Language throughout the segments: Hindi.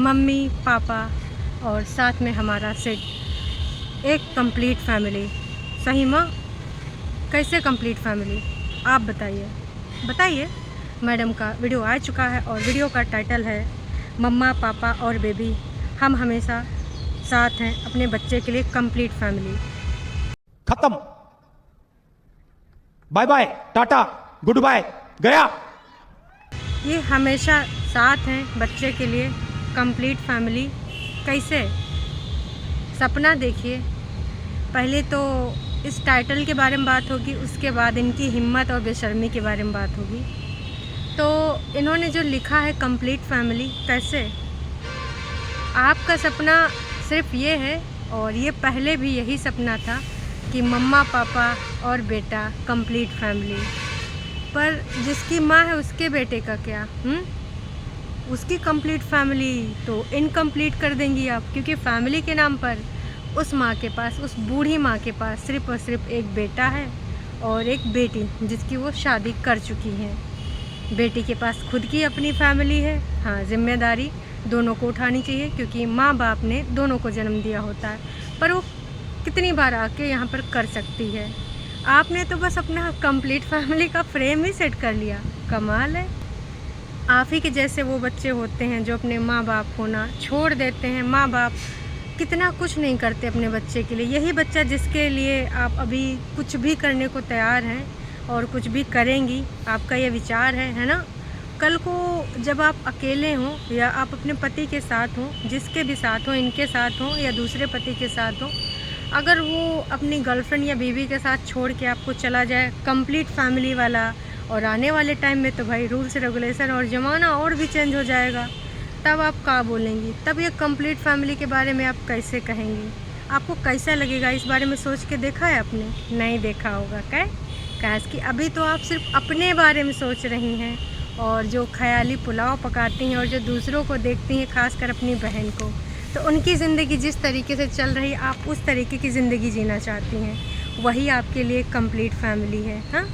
मम्मी पापा और साथ में हमारा सेट, एक कंप्लीट फैमिली। सही माँ? कैसे कंप्लीट फैमिली आप बताइए। मैडम का वीडियो आ चुका है और वीडियो का टाइटल है मम्मा पापा और बेबी, हम हमेशा साथ हैं अपने बच्चे के लिए, कंप्लीट फैमिली। खत्म, bye bye, tata, goodbye, गया। ये हमेशा साथ हैं बच्चे के लिए, कंप्लीट फैमिली। कैसे? सपना देखिए। पहले तो इस टाइटल के बारे में बात होगी, उसके बाद इनकी हिम्मत और बेशर्मी के बारे में बात होगी। तो इन्होंने जो लिखा है कंप्लीट फैमिली, कैसे? आपका सपना सिर्फ ये है, और ये पहले भी यही सपना था कि मम्मा पापा और बेटा कंप्लीट फैमिली। पर जिसकी माँ है उसके बेटे का क्या? उसकी कंप्लीट फैमिली तो इनकम्प्लीट कर देंगी आप, क्योंकि फैमिली के नाम पर उस माँ के पास, उस बूढ़ी माँ के पास सिर्फ और सिर्फ एक बेटा है और एक बेटी जिसकी वो शादी कर चुकी है। बेटी के पास खुद की अपनी फैमिली है। हाँ, जिम्मेदारी दोनों को उठानी चाहिए, क्योंकि माँ बाप ने दोनों को जन्म दिया होता है। पर वो कितनी बार आके यहाँ पर कर सकती है। आपने तो बस अपना कंप्लीट फैमिली का फ्रेम ही सेट कर लिया। कमाल है। आप ही के जैसे वो बच्चे होते हैं जो अपने माँ बाप को ना छोड़ देते हैं। माँ बाप कितना कुछ नहीं करते अपने बच्चे के लिए। यही बच्चा जिसके लिए आप अभी कुछ भी करने को तैयार हैं और कुछ भी करेंगी, आपका ये विचार है ना? कल को जब आप अकेले हों या आप अपने पति के साथ हों, जिसके भी साथ हों, इनके साथ हों या दूसरे पति के साथ हों, अगर वो अपनी गर्लफ्रेंड या बीवी के साथ छोड़ के आपको चला जाए, कंप्लीट फैमिली वाला, और आने वाले टाइम में तो भाई रूल्स रेगुलेशन और ज़माना और भी चेंज हो जाएगा, तब आप क्या बोलेंगी? तब ये कंप्लीट फैमिली के बारे में आप कैसे कहेंगी? आपको कैसा लगेगा? इस बारे में सोच के देखा है आपने? नहीं देखा होगा। कैस कि अभी तो आप सिर्फ अपने बारे में सोच रही हैं, और जो ख्याली पुलाव पकाती हैं और जो दूसरों को देखती हैं, खासकर अपनी बहन को, तो उनकी ज़िंदगी जिस तरीके से चल रही, आप उस तरीके की ज़िंदगी जीना चाहती हैं। वही आपके लिए कंप्लीट फैमिली है। हाँ,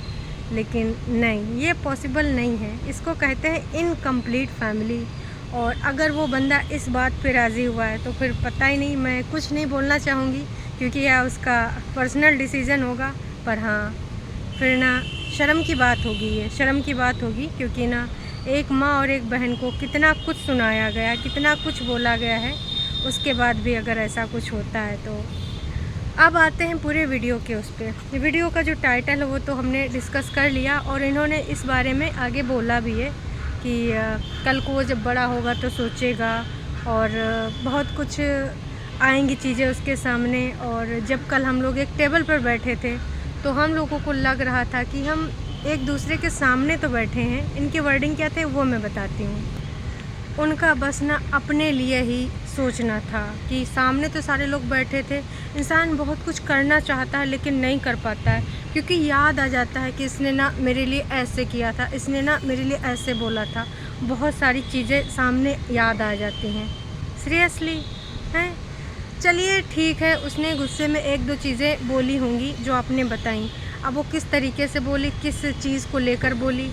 लेकिन नहीं, ये पॉसिबल नहीं है। इसको कहते हैं इनकम्प्लीट फैमिली। और अगर वो बंदा इस बात पे राज़ी हुआ है तो फिर पता ही नहीं, मैं कुछ नहीं बोलना चाहूँगी, क्योंकि यह उसका पर्सनल डिसीज़न होगा। पर हाँ, फिर ना शर्म की बात होगी, ये शर्म की बात होगी, क्योंकि ना एक माँ और एक बहन को कितना कुछ सुनाया गया, कितना कुछ बोला गया है, उसके बाद भी अगर ऐसा कुछ होता है तो। अब आते हैं पूरे वीडियो के उस पर। वीडियो का जो टाइटल है वो तो हमने डिस्कस कर लिया, और इन्होंने इस बारे में आगे बोला भी है कि कल को वो जब बड़ा होगा तो सोचेगा, और बहुत कुछ आएंगी चीज़ें उसके सामने। और जब कल हम लोग एक टेबल पर बैठे थे तो हम लोगों को लग रहा था कि हम एक दूसरे के सामने तो बैठे हैं। इनके वर्डिंग क्या थे वो मैं बताती हूँ। उनका बस ना अपने लिए ही सोचना था कि सामने तो सारे लोग बैठे थे। इंसान बहुत कुछ करना चाहता है लेकिन नहीं कर पाता है, क्योंकि याद आ जाता है कि इसने ना मेरे लिए ऐसे किया था, इसने ना मेरे लिए ऐसे बोला था। बहुत सारी चीज़ें सामने याद आ जाती हैं। सीरियसली हैं? चलिए ठीक है, उसने गुस्से में एक दो चीज़ें बोली होंगी जो आपने बताई। अब वो किस तरीके से बोली, किस चीज़ को लेकर बोली,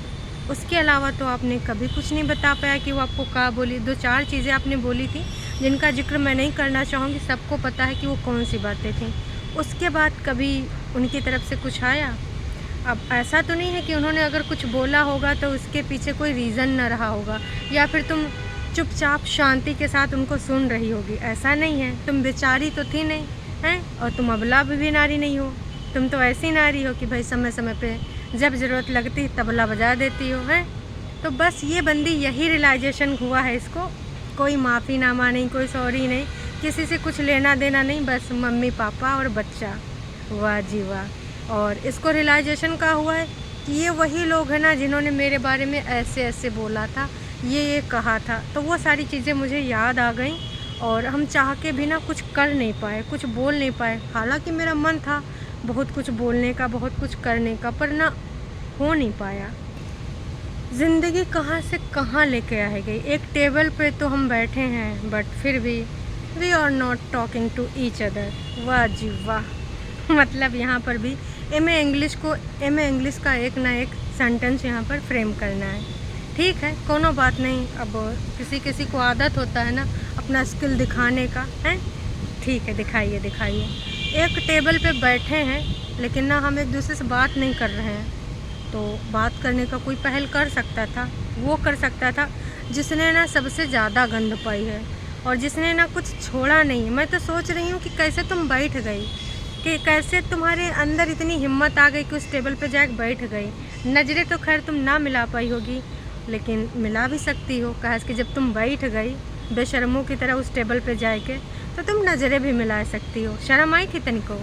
उसके अलावा तो आपने कभी कुछ नहीं बता पाया कि वो आपको क्या बोली। दो चार चीज़ें आपने बोली थी जिनका जिक्र मैं नहीं करना चाहूँगी, सबको पता है कि वो कौन सी बातें थीं। उसके बाद कभी उनकी तरफ से कुछ आया? अब ऐसा तो नहीं है कि उन्होंने अगर कुछ बोला होगा तो उसके पीछे कोई रीज़न ना रहा होगा, या फिर तुम चुपचाप शांति के साथ उनको सुन रही होगी। ऐसा नहीं है। तुम बेचारी तो थी नहीं हैं, और तुम अबला भी नारी नहीं हो। तुम तो ऐसी नारी हो कि भाई समय समय पे जब ज़रूरत लगती तबला बजा देती हो। हैं तो बस ये बंदी यही रियलाइजेशन हुआ है इसको। कोई माफ़ीनामा नहीं, कोई सॉरी नहीं, किसी से कुछ लेना देना नहीं, बस मम्मी पापा और बच्चा। वाह जी वाह। और इसको रियलाइजेशन का हुआ है कि ये वही लोग हैं ना जिन्होंने मेरे बारे में ऐसे ऐसे बोला था, ये कहा था। तो वो सारी चीज़ें मुझे याद आ गई, और हम चाह के भी ना कुछ कर नहीं पाए, कुछ बोल नहीं पाए। हालांकि मेरा मन था बहुत कुछ बोलने का, बहुत कुछ करने का, पर ना हो नहीं पाया। ज़िंदगी कहाँ से कहाँ लेके आ गई। एक टेबल पे तो हम बैठे हैं, बट फिर भी we are not talking to each other. वाह जी वाह। मतलब यहाँ पर भी एम ए इंग्लिश का एक ना एक सेंटेंस यहाँ पर फ्रेम करना है। ठीक है, कोनो बात नहीं। अब किसी किसी को आदत होता है ना अपना स्किल दिखाने का है। ठीक है, दिखाइए दिखाइए। एक टेबल पे बैठे हैं लेकिन ना हम एक दूसरे से बात नहीं कर रहे हैं, तो बात करने का कोई पहल कर सकता था, वो कर सकता था जिसने ना सबसे ज़्यादा गंद पाई है और जिसने ना कुछ छोड़ा नहीं। मैं तो सोच रही हूँ कि कैसे तुम बैठ गई, कि कैसे तुम्हारे अंदर इतनी हिम्मत आ गई कि उस टेबल पे जाकर बैठ गई। नज़रें तो खैर तुम ना मिला पाई होगी, लेकिन मिला भी सकती हो, कहा कि जब तुम बैठ गई बेशर्मों की तरह उस टेबल पे जाके, तो तुम नज़रें भी मिला सकती हो। शर्म आई थी तनिको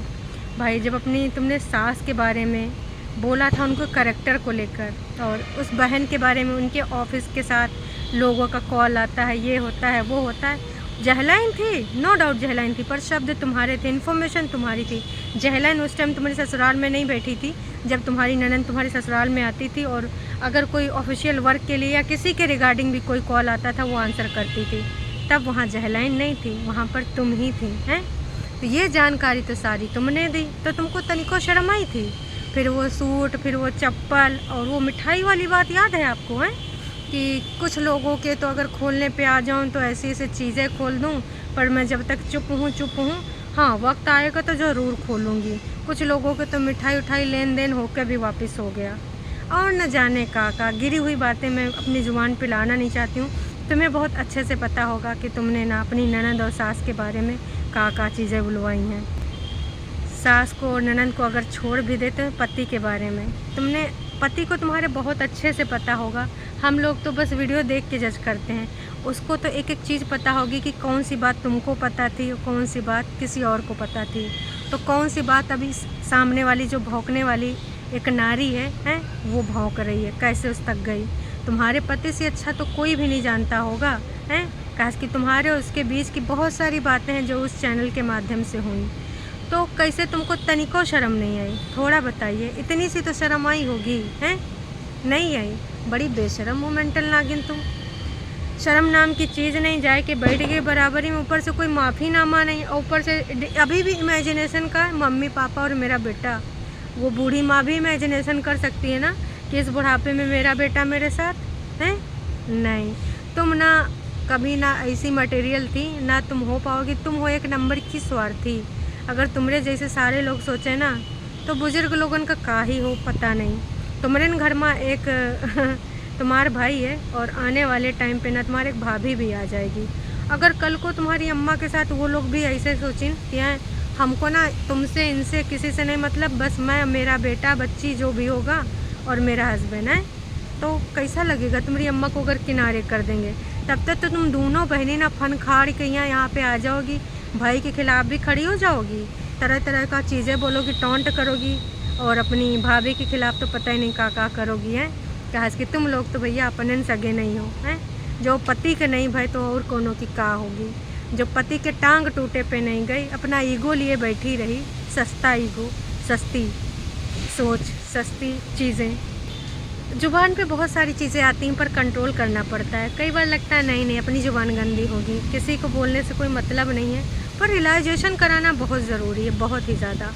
भाई जब अपनी तुमने सास के बारे में बोला था, उनको कैरेक्टर को लेकर, और उस बहन के बारे में, उनके ऑफिस के साथ लोगों का कॉल आता है, ये होता है वो होता है। जहलाइन थी, नो डाउट जहलाइन थी, पर शब्द तुम्हारे थे, इन्फॉर्मेशन तुम्हारी थी। जहलाइन उस टाइम तुम्हारे ससुराल में नहीं बैठी थी जब तुम्हारी ननद तुम्हारे ससुराल में आती थी, और अगर कोई ऑफिशियल वर्क के लिए या किसी के रिगार्डिंग भी कोई कॉल आता था वो आंसर करती थी। तब वहाँ जहलाइन नहीं थी, वहाँ पर तुम ही थी, हैं। तो ये जानकारी तो सारी तुमने दी, तो तुमको तनिको शर्म आई थी। फिर वो सूट, फिर वो चप्पल, और वो मिठाई वाली बात याद है आपको, हैं, कि कुछ लोगों के तो अगर खोलने पे आ जाऊं तो ऐसी ऐसी चीज़ें खोल दूं, पर मैं जब तक चुप हूँ, हाँ वक्त आएगा तो ज़रूर खोलूँगी। कुछ लोगों के तो मिठाई उठाई लेन देन होकर भी वापस हो गया, और न जाने का गिरी हुई बातें मैं अपनी ज़ुबान पे लाना नहीं चाहती हूँ। तुम्हें बहुत अच्छे से पता होगा कि तुमने ना अपनी ननद और सास के बारे में का चीज़ें बुलवाई हैं। सास को और ननद को अगर छोड़ भी देते हो, पति के बारे में तुमने, पति को तुम्हारे बहुत अच्छे से पता होगा। हम लोग तो बस वीडियो देख के जज करते हैं, उसको तो एक एक चीज़ पता होगी कि कौन सी बात तुमको पता थी और कौन सी बात किसी और को पता थी। तो कौन सी बात अभी सामने वाली जो भौंकने वाली एक नारी है वो भौंक रही है, कैसे उस तक गई। तुम्हारे पति से अच्छा तो कोई भी नहीं जानता होगा, हैं, काश कि तुम्हारे और उसके बीच की बहुत सारी बातें हैं जो उस चैनल के माध्यम से हुई। तो कैसे तुमको तनिको शर्म नहीं आई, थोड़ा बताइए। इतनी सी तो शर्म आई होगी, हैं, नहीं आई। बड़ी बेशर्म हो मेंटल नागिन तुम। शर्म नाम की चीज़ नहीं, जाए के बैठ गए बराबरी में, ऊपर से कोई माफ़ीनामा नहीं, और ऊपर से अभी भी इमेजिनेशन का मम्मी पापा और मेरा बेटा। वो बूढ़ी माँ भी इमेजिनेशन कर सकती है ना कि इस बुढ़ापे में मेरा बेटा मेरे साथ है। नहीं, तुम ना कभी ना ऐसी मटेरियल थी, ना तुम हो पाओगी। तुम हो एक नंबर की स्वार्थी। अगर तुम्हारे जैसे सारे लोग सोचे ना तो बुजुर्ग लोगन का ही हो पता नहीं। तुम्हारे घर में एक तुम्हारा भाई है, और आने वाले टाइम पे ना तुम्हारे एक भाभी भी आ जाएगी। अगर कल को तुम्हारी अम्मा के साथ वो लोग भी ऐसे सोचें कि हमको ना तुमसे इनसे किसी से नहीं मतलब, बस मैं, मेरा बेटा, बच्ची जो भी होगा और मेरा हस्बैंड है, तो कैसा लगेगा। तुम्हारी अम्मा को अगर किनारे कर देंगे, तब तक तो तुम दोनों बहनें ना फन खाड़ के यहाँ पे आ जाओगी, भाई के खिलाफ़ भी खड़ी हो जाओगी, तरह तरह का चीज़ें बोलोगी, टॉन्ट करोगी, और अपनी भाभी के खिलाफ़ तो पता ही नहीं का करोगी, हैं। कहा कि तुम लोग तो भैया अपने सगे नहीं हो, हैं। जो पति के नहीं भाई तो और कोनो की का होगी। जो पति के टांग टूटे पे नहीं गई, अपना ईगो लिए बैठी रही। सस्ता ईगो, सस्ती सोच, सस्ती चीज़ें। ज़ुबान पे बहुत सारी चीज़ें आती हैं पर कंट्रोल करना पड़ता है। कई बार लगता है नहीं अपनी ज़ुबान गंदी होगी, किसी को बोलने से कोई मतलब नहीं है, पर रियलाइजेशन कराना बहुत ज़रूरी है, बहुत ही ज़्यादा।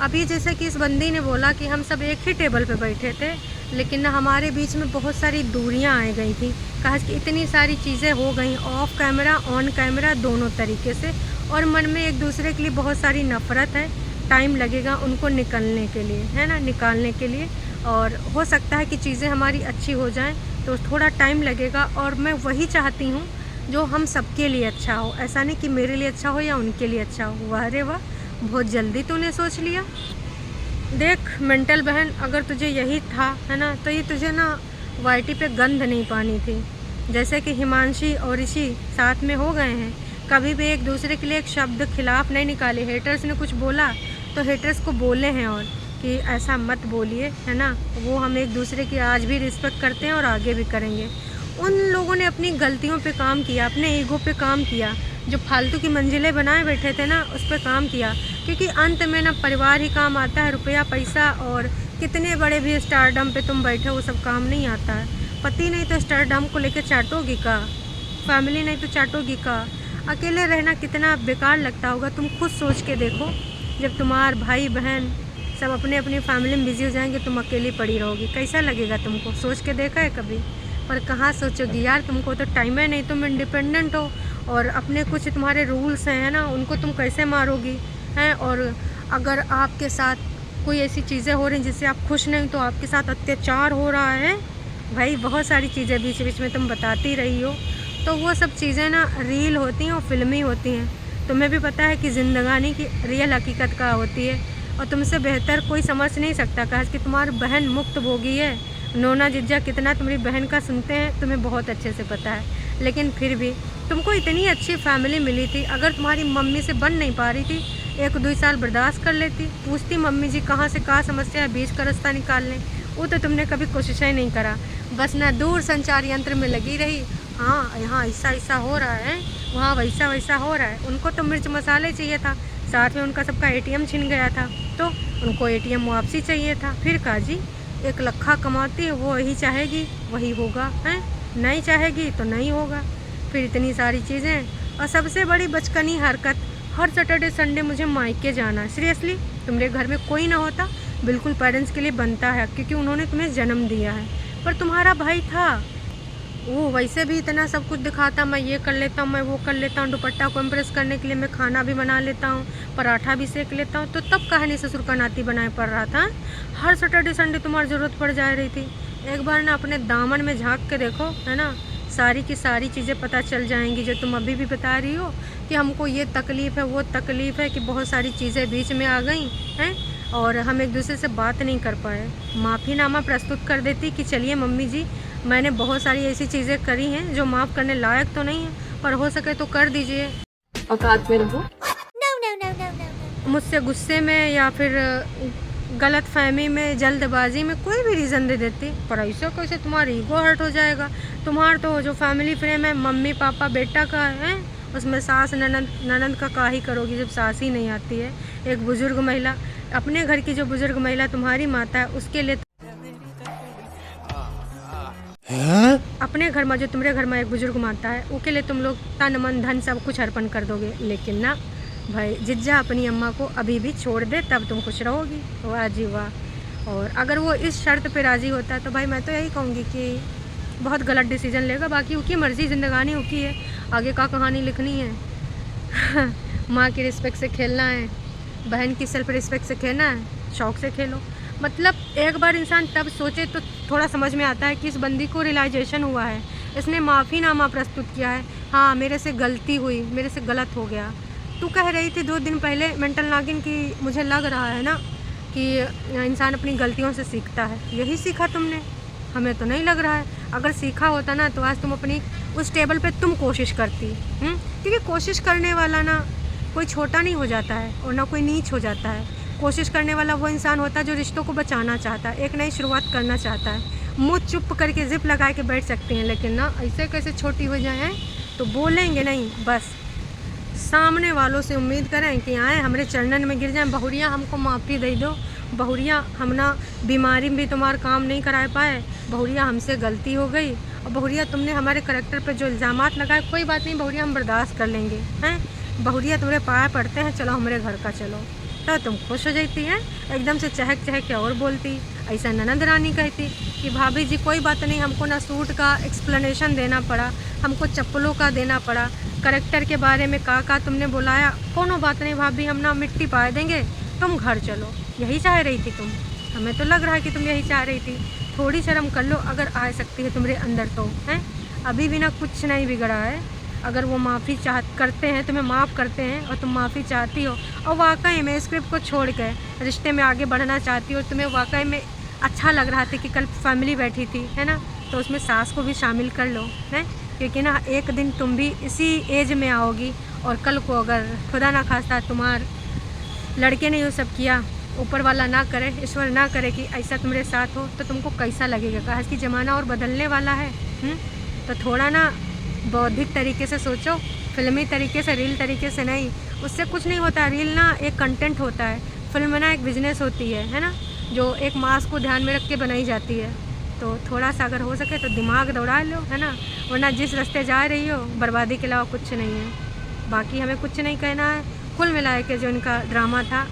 अभी जैसे कि इस बंदी ने बोला कि हम सब एक ही टेबल पे बैठे थे, लेकिन ना हमारे बीच में बहुत सारी दूरियां आ गई थी। कहा कि इतनी सारी चीज़ें हो गई ऑफ कैमरा ऑन कैमरा दोनों तरीके से, और मन में एक दूसरे के लिए बहुत सारी नफ़रत है। टाइम लगेगा उनको निकलने के लिए, है ना, निकालने के लिए। और हो सकता है कि चीज़ें हमारी अच्छी हो जाएं, तो थोड़ा टाइम लगेगा। और मैं वही चाहती हूँ जो हम सबके लिए अच्छा हो, ऐसा नहीं कि मेरे लिए अच्छा हो या उनके लिए अच्छा हो। वाह रे वाह, बहुत जल्दी तूने सोच लिया। देख मेंटल बहन, अगर तुझे यही था, है ना, तो ये तुझे ना वाईटी पे गंध नहीं पानी थी। जैसे कि हिमांशी और ऋषि साथ में हो गए हैं, कभी भी एक दूसरे के लिए एक शब्द खिलाफ नहीं निकाले। हेटर्स ने कुछ बोला तो हेटर्स को बोले हैं, और कि ऐसा मत बोलिए, है ना। वो हम एक दूसरे की आज भी रिस्पेक्ट करते हैं और आगे भी करेंगे। उन लोगों ने अपनी गलतियों पे काम किया, अपने ईगो पे काम किया, जो फालतू की मंजिलें बनाए बैठे थे ना उस पर काम किया। क्योंकि अंत में ना परिवार ही काम आता है, रुपया पैसा, और कितने बड़े भी स्टारडम पे तुम बैठे वो सब काम नहीं आता है। पति नहीं तो स्टारडम को लेके चाटोगी का, फैमिली नहीं तो चाटोगी का। अकेले रहना कितना बेकार लगता होगा, तुम खुद सोच के देखो। जब तुम्हारे भाई बहन सब अपने अपनी फैमिली में बिजी हो जाएंगे, तुम अकेली पड़ी रहोगी, कैसा लगेगा तुमको। सोच के देखा है कभी? पर कहाँ सोचोगी यार, तुमको तो टाइम है नहीं, तुम इंडिपेंडेंट हो और अपने कुछ तुम्हारे रूल्स हैं, है ना, उनको तुम कैसे मारोगी हैं। और अगर आपके साथ कोई ऐसी चीज़ें हो रही हैं जिससे आप खुश नहीं, तो आपके साथ अत्याचार हो रहा है, भाई बहुत सारी चीज़ें बीच बीच में तुम बताती रही हो, तो वो सब चीज़ें ना रियल होती हैं और फिल्मी होती हैं। तुम्हें भी पता है कि ज़िंदगानी की रियल हकीकत क्या होती है, और तुमसे बेहतर कोई समझ नहीं सकता। कहा कि तुम्हारी बहन मुक्त भोगी है, नोना जिज्जा कितना तुम्हारी बहन का सुनते हैं तुम्हें बहुत अच्छे से पता है। लेकिन फिर भी तुमको इतनी अच्छी फैमिली मिली थी, अगर तुम्हारी मम्मी से बन नहीं पा रही थी, 1-2 साल बर्दाश्त कर लेती, पूछती मम्मी जी कहाँ से कहाँ समस्या है, बीच का रास्ता निकाल लें। वो तो तुमने कभी कोशिश ही नहीं करा, बस ना दूर संचार यंत्र में लगी रही। हाँ यहाँ ऐसा ऐसा हो रहा है, वहाँ वैसा वैसा हो रहा है। उनको तो मिर्च मसाले चाहिए था, साथ में उनका सबका ATM छिन गया था, तो उनको ATM वापसी चाहिए था। फिर काजी 1 लखा कमाती है, वो वही चाहेगी वही होगा, हैं, नहीं चाहेगी तो नहीं होगा। फिर इतनी सारी चीज़ें, और सबसे बड़ी बचकानी हरकत, हर सैटरडे संडे मुझे मायके जाना है। सीरियसली तुम्हारे घर में कोई ना होता, बिल्कुल पेरेंट्स के लिए बनता है, क्योंकि उन्होंने तुम्हें जन्म दिया है। पर तुम्हारा भाई था, वो वैसे भी इतना सब कुछ दिखाता, मैं ये कर लेता हूँ, मैं वो कर लेता हूँ, दुपट्टा को इम्प्रेस करने के लिए मैं खाना भी बना लेता हूँ, पराठा भी सेक लेता हूँ। तो तब कहानी ससुर का नाती बनाए पड़ रहा था। हर सैटरडे संडे तुम्हारी ज़रूरत पड़ जा रही थी। एक बार ना अपने दामन में झांक के देखो, है ना, सारी की सारी चीज़ें पता चल जाएंगी जो तुम अभी भी बता रही हो कि हमको ये तकलीफ़ है वो तकलीफ़ है, कि बहुत सारी चीज़ें बीच में आ गई हैं और हम एक दूसरे से बात नहीं कर पाए। माफ़ीनामा प्रस्तुत कर देती कि चलिए मम्मी जी, मैंने बहुत सारी ऐसी चीज़ें करी हैं जो माफ़ करने लायक तो नहीं है, पर हो सके तो कर दीजिए। औकात में रहो। मुझसे गुस्से में या फिर गलत फहमी में, जल्दबाजी में कोई भी रीज़न दे देती, पर ऐसा कैसे तुम्हारी ईगो हर्ट हो जाएगा। तुम्हारा तो जो फैमिली फ्रेम है मम्मी पापा बेटा का है, उसमें सास ननंद का ही करोगी जब सास ही नहीं आती है। एक बुज़ुर्ग महिला, अपने घर की जो बुज़ुर्ग महिला तुम्हारी माता है, उसके लिए अपने घर में जो तुम्हारे घर में एक बुजुर्ग माता है, उसके लिए तुम लोग तन मन धन सब कुछ अर्पण कर दोगे। लेकिन ना भाई, जिज्जा अपनी अम्मा को अभी भी छोड़ दे तब तुम खुश रहोगी। वाह जी वाह। और अगर वो इस शर्त पे राज़ी होता तो भाई मैं तो यही कहूँगी कि बहुत गलत डिसीजन लेगा। बाकी उसकी मर्ज़ी, ज़िंदगानी उसकी है, आगे का कहानी लिखनी है। माँ की रिस्पेक्ट से खेलना है, बहन की सेल्फ रिस्पेक्ट से खेलना है, शौक़ से खेलो। मतलब एक बार इंसान तब सोचे तो थोड़ा समझ में आता है कि इस बंदी को रियलाइजेशन हुआ है, इसने माफ़ीनामा प्रस्तुत किया है, हाँ मेरे से गलती हुई, मेरे से गलत हो गया। तू कह रही थी 2 दिन पहले मेंटल नागिन की, मुझे लग रहा है ना कि इंसान अपनी गलतियों से सीखता है। यही सीखा तुमने? हमें तो नहीं लग रहा है। अगर सीखा होता ना तो आज तुम अपनी उस टेबल पे तुम कोशिश करती। क्योंकि कोशिश करने वाला ना कोई छोटा नहीं हो जाता है और ना कोई नीच हो जाता है। कोशिश करने वाला वो इंसान होता है जो रिश्तों को बचाना चाहता है, एक नई शुरुआत करना चाहता है। मुँह चुप करके जिप लगा के बैठ सकते हैं, लेकिन ना ऐसे कैसे छोटी हो जाए तो बोलेंगे नहीं। बस सामने वालों से उम्मीद करें कि आए हमारे चरणन में गिर जाएं, बहुरिया हमको माफ़ी दे दो, बहुरिया हम ना बीमारी में भी तुम्हारा काम नहीं करा पाए, बहुरिया हमसे गलती हो गई, और बहुरिया तुमने हमारे करेक्टर पर जो इल्ज़ामात लगाए, कोई बात नहीं बहुरिया हम बर्दाश्त कर लेंगे, हैं बहुरिया तुम्हारे पाए पड़ते हैं, चलो हमारे घर का चलो। तो तुम खुश हो जाती हैं, एकदम से चहक चहक के और बोलती। ऐसा ननद रानी कहती कि भाभी जी कोई बात नहीं, हमको ना सूट का एक्सप्लेनेशन देना पड़ा, हमको चप्पलों का देना पड़ा, करेक्टर के बारे में का तुमने बुलाया, कोनो बात नहीं भाभी, हम ना मिट्टी पा देंगे, तुम घर चलो। यही चाह रही थी तुम? हमें तो लग रहा है कि तुम यही चाह रही थी। थोड़ी शर्म कर लो अगर आ सकती है तुम्हारे अंदर तो, हैं अभी भी ना कुछ नहीं बिगड़ा है। अगर वो माफ़ी करते हैं, तुम्हें माफ़ करते हैं और तुम माफ़ी चाहती हो और वाकई में स्क्रिप्ट को छोड़ कर रिश्ते में आगे बढ़ना चाहती हो, और तुम्हें वाकई में अच्छा लग रहा था कि कल फैमिली बैठी थी, है ना, तो उसमें सास को भी शामिल कर लो, हैं क्योंकि ना एक दिन तुम भी इसी एज में आओगी, और कल को अगर खुदा ना खास्ता तुम्हारे लड़के ने ये सब किया, ऊपर वाला ना करे, ईश्वर ना करे कि ऐसा तुम्हारे साथ हो, तो तुमको कैसा लगेगा? कहा कि ज़माना और बदलने वाला है। तो थोड़ा ना बौद्धिक तरीके से सोचो, फिल्मी तरीके से, रील तरीके से नहीं। उससे कुछ नहीं होता है। रील ना एक कंटेंट होता है, फिल्म ना एक बिजनेस होती है ना, जो एक मास को ध्यान में रख के बनाई जाती है। तो थोड़ा सा अगर हो सके तो दिमाग दौड़ा लो, है ना, वरना जिस रास्ते जा रही हो बर्बादी के अलावा कुछ नहीं है। बाकी हमें कुछ नहीं कहना है। कुल मिला के जो इनका ड्रामा था,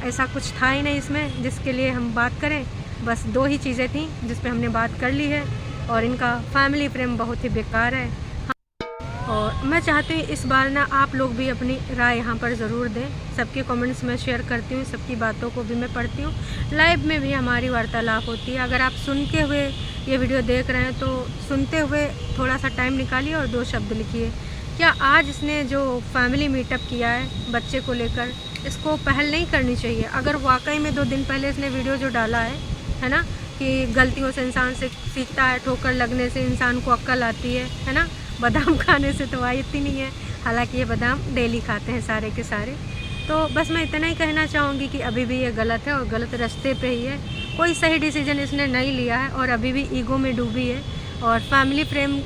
ऐसा कुछ था ही नहीं इसमें जिसके लिए हम बात करें। बस 2 ही चीज़ें थी जिस पे हमने बात कर ली है, और इनका फैमिली प्रेम बहुत ही बेकार है। और मैं चाहती हूँ इस बार ना आप लोग भी अपनी राय यहाँ पर ज़रूर दें। सबके कमेंट्स में शेयर करती हूँ, सबकी बातों को भी मैं पढ़ती हूँ, लाइव में भी हमारी वार्तालाप होती है। अगर आप सुनते हुए ये वीडियो देख रहे हैं तो सुनते हुए थोड़ा सा टाइम निकालिए और 2 शब्द लिखिए। क्या आज इसने जो फैमिली मीटअप किया है बच्चे को लेकर, इसको पहल नहीं करनी चाहिए? अगर वाकई में 2 दिन पहले इसने वीडियो जो डाला है ना, कि गलतियों से इंसान से सीखता है, ठोकर लगने से इंसान को अक्ल आती है ना, बादाम खाने से तो आती नहीं है, हालांकि ये बादाम डेली खाते हैं सारे के सारे। तो बस मैं इतना ही कहना चाहूँगी कि अभी भी ये गलत है और गलत रास्ते पे ही है। कोई सही डिसीजन इसने नहीं लिया है और अभी भी ईगो में डूबी है और फैमिली प्रेम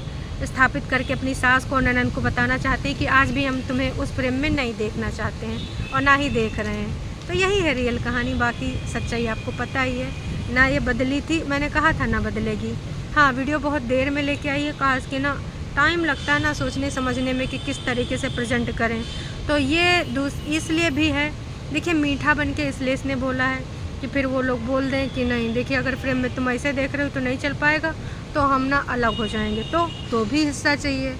स्थापित करके अपनी सास को, ननद को बताना चाहती है कि आज भी हम तुम्हें उस प्रेम में नहीं देखना चाहते हैं और ना ही देख रहे हैं। तो यही है रियल कहानी, बाकी सच्चाई आपको पता ही है ना। ये बदली थी, मैंने कहा था ना बदलेगी। हाँ, वीडियो बहुत देर में लेके आई है, खास कि ना टाइम लगता है ना सोचने समझने में कि किस तरीके से प्रेजेंट करें। तो ये इसलिए भी है, देखिए मीठा बन के इसलिए इसने बोला है कि फिर वो लोग बोल दें कि नहीं देखिए अगर फ्रेम में तुम ऐसे देख रहे हो तो नहीं चल पाएगा, तो हम ना अलग हो जाएंगे। तो भी हिस्सा चाहिए,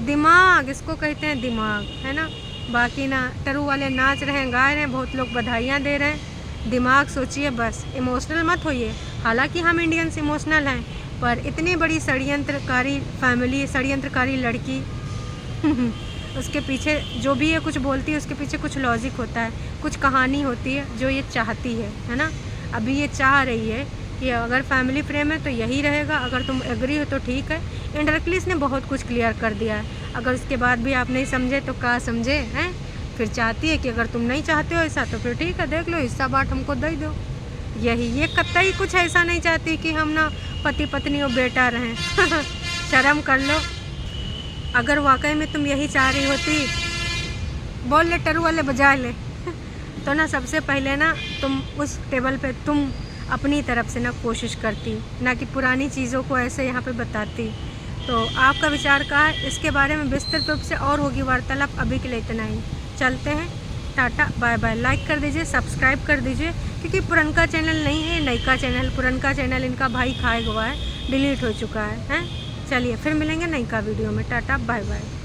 दिमाग इसको कहते हैं, दिमाग है ना। बाकी ना टरू वाले नाच रहे हैं, गा रहे हैं, बहुत लोग बधाइयाँ दे रहे हैं, दिमाग सोचिए बस, इमोशनल मत होइए। हालांकि हम इंडियंस इमोशनल हैं, पर इतनी बड़ी षड्यंत्रकारी फैमिली, षड्यंत्रकारी लड़की उसके पीछे जो भी ये कुछ बोलती है उसके पीछे कुछ लॉजिक होता है, कुछ कहानी होती है जो ये चाहती है ना। अभी ये चाह रही है कि अगर फैमिली प्रेम है तो यही रहेगा, अगर तुम एग्री हो तो ठीक है। इनडायरेक्टली इसने बहुत कुछ क्लियर कर दिया है। अगर उसके बाद भी आप नहीं समझे तो क्या समझे हैं। फिर चाहती है कि अगर तुम नहीं चाहते हो ऐसा तो फिर ठीक है, देख लो हिस्सा बाट हमको दे दो। यही, ये कतई कुछ ऐसा नहीं चाहती कि हम ना पति पत्नी और बेटा रहें शर्म कर लो। अगर वाकई में तुम यही चाह रही होती, बोल ले टरू वाले बजा ले तो ना सबसे पहले ना तुम उस टेबल पे तुम अपनी तरफ से ना कोशिश करती, ना कि पुरानी चीज़ों को ऐसे यहाँ पे बताती। तो आपका विचार क्या है इसके बारे में विस्तृत रूप से और होगी वार्तालाप। अभी के लिए इतना ही, चलते हैं, टाटा बाय बाय। लाइक कर दीजिए, सब्सक्राइब कर दीजिए, क्योंकि पुरनका चैनल नहीं है, नयका चैनल। पुरनका चैनल इनका भाई खाए हुआ है, डिलीट हो चुका है। चलिए फिर मिलेंगे नयका वीडियो में, टाटा बाय बाय।